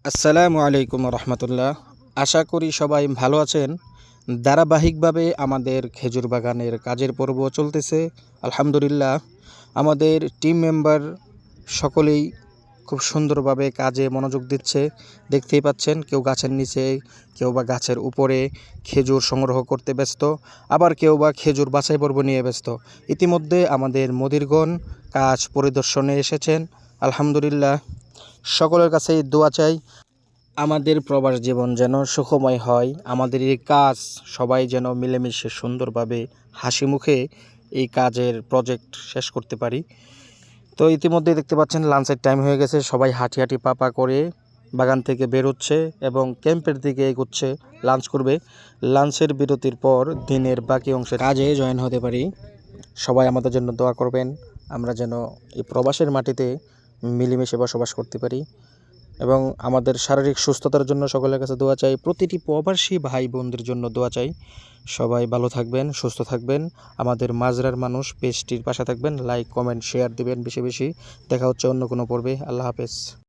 আসসালামু আলাইকুম রহমতুল্লাহ। আশা করি সবাই ভালো আছেন। ধারাবাহিকভাবে আমাদের খেজুর বাগানের কাজের পর্ব চলতেছে। আলহামদুলিল্লাহ, আমাদের টিম মেম্বার সকলেই খুব সুন্দরভাবে কাজে মনোযোগ দিচ্ছে। দেখতেই পাচ্ছেন, কেউ গাছের নিচে, কেউ বা গাছের উপরে খেজুর সংগ্রহ করতে ব্যস্ত, আবার কেউ বা খেজুর বাছাই পর্ব নিয়ে ব্যস্ত। ইতিমধ্যে আমাদের মুদিরগণ কাজ পরিদর্শনে এসেছেন। আলহামদুলিল্লাহ, সকলের কাছেই দোয়া চাই আমাদের প্রবাস জীবন যেন সুখময় হয়। আমাদের এই কাজ সবাই যেন মিলেমিশে সুন্দরভাবে হাসি মুখে এই কাজের প্রজেক্ট শেষ করতে পারি। তো ইতিমধ্যেই দেখতে পাচ্ছেন লাঞ্চের টাইম হয়ে গেছে। সবাই হাঁটি হাঁটি পা করে বাগান থেকে বেরোচ্ছে এবং ক্যাম্পের দিকে এগোচ্ছে, লাঞ্চ করবে। লাঞ্চের বিরতির পর দিনের বাকি অংশের কাজে জয়েন হতে পারি। সবাই আমাদের জন্য দোয়া করবেন, আমরা যেন এই প্রবাসের মাটিতে মিলেমিশে বসবাস করতে পারি এবং আমাদের শারীরিক সুস্থতার জন্য সকলের কাছে দোয়া চাই। প্রতিটি প্রবাসী ভাই বোনদের জন্য দোয়া চাই। সবাই ভালো থাকবেন, সুস্থ থাকবেন। আমাদের মাজরার মানুষ পেজটির পাশে থাকবেন, লাইক কমেন্ট শেয়ার দিবেন বেশি বেশি। দেখা হচ্ছে অন্য কোনো পর্বে। আল্লাহ হাফেজ।